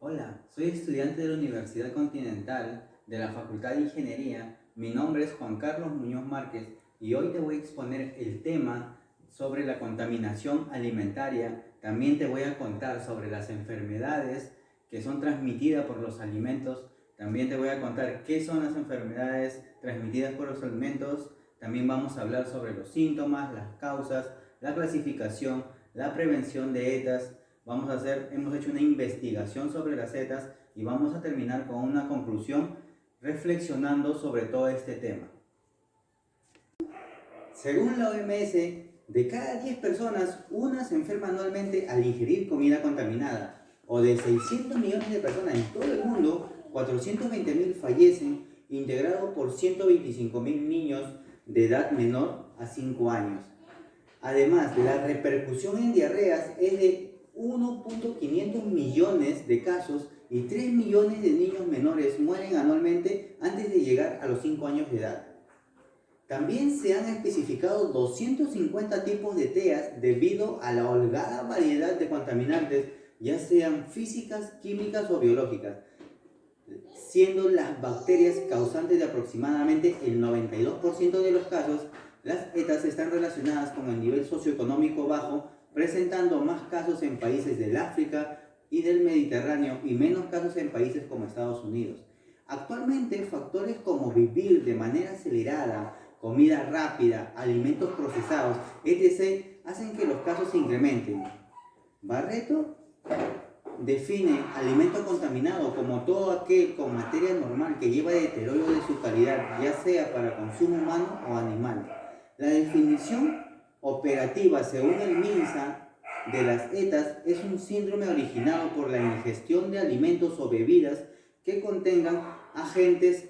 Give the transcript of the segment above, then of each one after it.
Hola, soy estudiante de la Universidad Continental de la Facultad de Ingeniería. Mi nombre es Juan Carlos Muñoz Márquez y hoy te voy a exponer el tema sobre la contaminación alimentaria. También te voy a contar sobre las enfermedades que son transmitidas por los alimentos. También te voy a contar qué son las enfermedades transmitidas por los alimentos. También vamos a hablar sobre los síntomas, las causas, la clasificación, la prevención de estas. Hemos hecho una investigación sobre las setas y vamos a terminar con una conclusión reflexionando sobre todo este tema. Según la OMS, de cada 10 personas, una se enferma anualmente al ingerir comida contaminada. O de 600 millones de personas en todo el mundo, 420.000 fallecen, integrado por 125.000 niños de edad menor a 5 años. Además, la repercusión en diarreas es de 1.500 millones de casos y 3 millones de niños menores mueren anualmente antes de llegar a los 5 años de edad. También se han especificado 250 tipos de TEAs debido a la holgada variedad de contaminantes, ya sean físicas, químicas o biológicas, siendo las bacterias causantes de aproximadamente el 92% de los casos. Las ETAs están relacionadas con el nivel socioeconómico bajo, presentando más casos en países del África y del Mediterráneo y menos casos en países como Estados Unidos. Actualmente, factores como vivir de manera acelerada, comida rápida, alimentos procesados, etc., hacen que los casos se incrementen. Barreto define alimento contaminado como todo aquel con materia normal que lleva deterioro de su calidad, ya sea para consumo humano o animal. La definición operativa, según el MINSA, de las ETAs es un síndrome originado por la ingestión de alimentos o bebidas que contengan agentes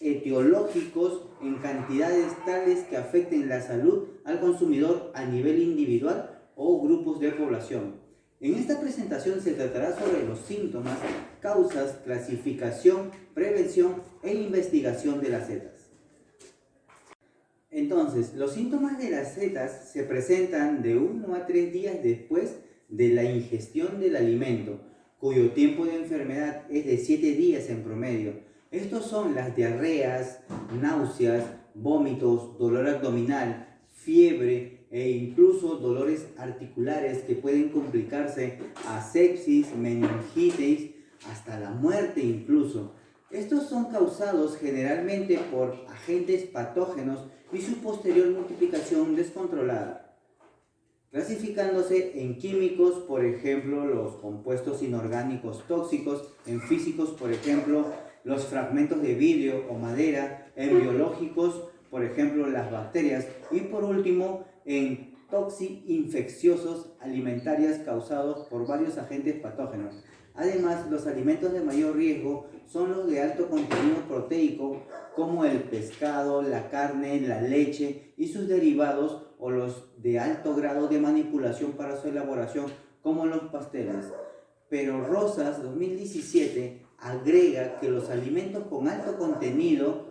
etiológicos en cantidades tales que afecten la salud al consumidor a nivel individual o grupos de población. En esta presentación se tratará sobre los síntomas, causas, clasificación, prevención e investigación de las setas. Entonces, los síntomas de las setas se presentan de 1 a 3 días después de la ingestión del alimento, cuyo tiempo de enfermedad es de 7 días en promedio. Estos son las diarreas, náuseas, vómitos, dolor abdominal, fiebre e incluso dolores articulares que pueden complicarse a sepsis, meningitis, hasta la muerte incluso. Estos son causados generalmente por agentes patógenos y su posterior multiplicación descontrolada, clasificándose en químicos, por ejemplo, los compuestos inorgánicos tóxicos, en físicos, por ejemplo, los fragmentos de vidrio o madera, en biológicos, por ejemplo, las bacterias, y por último, en toxi-infecciosos alimentarios causados por varios agentes patógenos. Además, los alimentos de mayor riesgo son los de alto contenido proteico, como el pescado, la carne, la leche y sus derivados, o los de alto grado de manipulación para su elaboración, como los pasteles. Pero Rosas 2017 agrega que los alimentos con alto contenido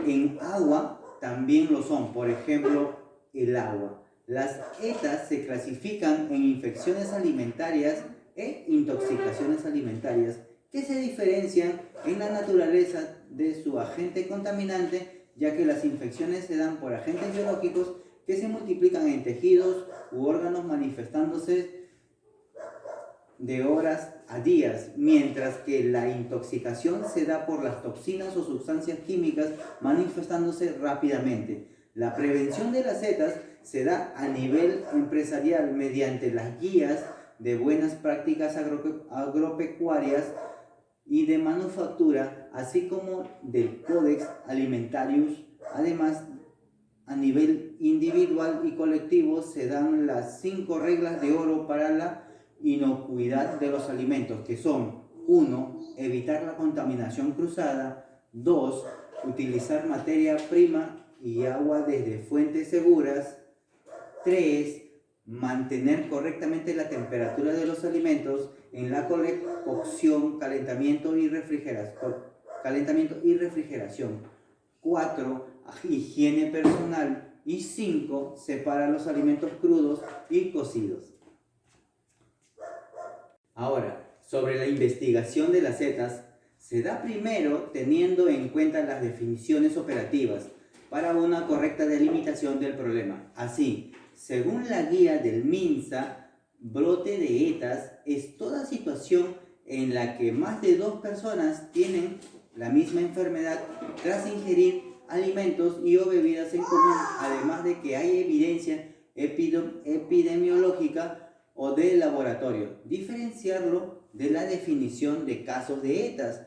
en agua también lo son, por ejemplo, el agua. Las ETAs se clasifican en infecciones alimentarias e intoxicaciones alimentarias, que se diferencian en la naturaleza de su agente contaminante, ya que las infecciones se dan por agentes biológicos que se multiplican en tejidos u órganos, manifestándose de horas a días, mientras que la intoxicación se da por las toxinas o sustancias químicas, manifestándose rápidamente. La prevención de las setas se da a nivel empresarial mediante las guías de buenas prácticas agropecuarias y de manufactura, así como del Codex Alimentarius. Además, a nivel individual y colectivo se dan las 5 reglas de oro para la inocuidad de los alimentos, que son: 1. Evitar la contaminación cruzada. 2. Utilizar materia prima y agua desde fuentes seguras. 3. Mantener correctamente la temperatura de los alimentos en la cocción, calentamiento y refrigeración. 4. Higiene personal. Y 5. Separa los alimentos crudos y cocidos. Ahora, sobre la investigación de las setas se da primero teniendo en cuenta las definiciones operativas para una correcta delimitación del problema. Así, según la guía del MINSA, brote de ETAs es toda situación en la que más de 2 personas tienen la misma enfermedad tras ingerir alimentos y o bebidas en común, además de que hay evidencia epidemiológica o de laboratorio. Diferenciarlo de la definición de casos de ETAs,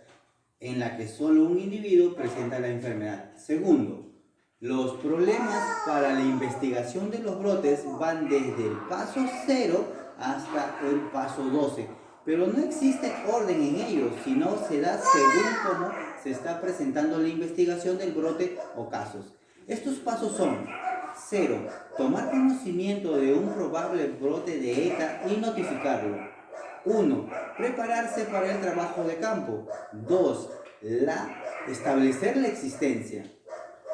en la que solo un individuo presenta la enfermedad. Segundo, los problemas para la investigación de los brotes van desde el paso 0 hasta el paso 12, pero no existe orden en ellos, sino se da según cómo se está presentando la investigación del brote o casos. Estos pasos son: 0. Tomar conocimiento de un probable brote de ETA y notificarlo. 1. Prepararse para el trabajo de campo. 2. Establecer la existencia.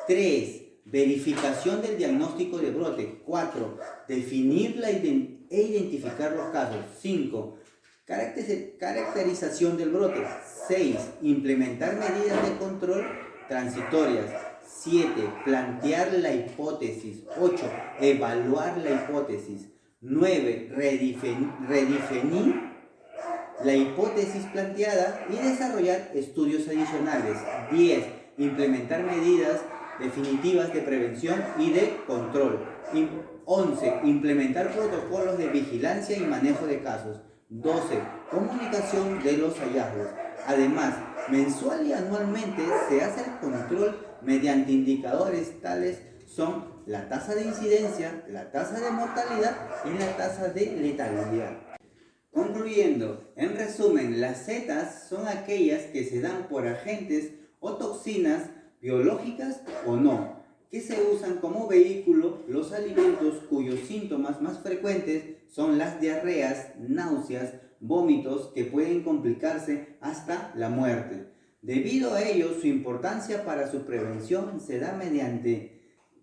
3. Verificación del diagnóstico de brote. 4. Definir e identificar los casos. 5. Caracterización del brote. 6. Implementar medidas de control transitorias. 7. Plantear la hipótesis. 8. Evaluar la hipótesis. 9. Redefinir la hipótesis planteada y desarrollar estudios adicionales. 10. Implementar medidas definitivas de prevención y de control. 11. Implementar protocolos de vigilancia y manejo de casos. 12. Comunicación de los hallazgos. Además, mensual y anualmente se hace el control mediante indicadores tales son la tasa de incidencia, la tasa de mortalidad y la tasa de letalidad. Concluyendo, en resumen, las setas son aquellas que se dan por agentes o toxinas biológicas o no, que se usan como vehículo los alimentos cuyos síntomas más frecuentes son las diarreas, náuseas, vómitos que pueden complicarse hasta la muerte. Debido a ello, su importancia para su prevención se da mediante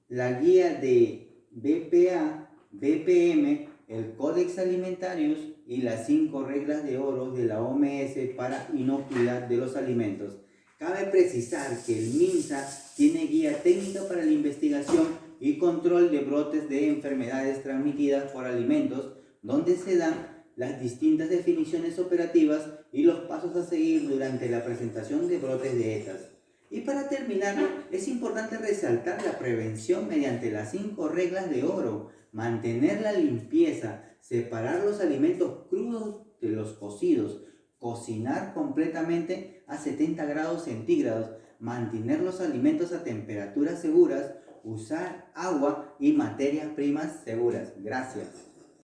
la guía de BPA, BPM, el Codex Alimentarius y las 5 reglas de oro de la OMS para inocuidad de los alimentos. Cabe precisar que el MINSA tiene guía técnica para la investigación y control de brotes de enfermedades transmitidas por alimentos, donde se dan las distintas definiciones operativas y los pasos a seguir durante la presentación de brotes de ETAs. Y para terminar, es importante resaltar la prevención mediante las 5 reglas de oro: mantener la limpieza, separar los alimentos crudos de los cocidos, cocinar completamente a 70 grados centígrados, mantener los alimentos a temperaturas seguras, usar agua y materias primas seguras. Gracias.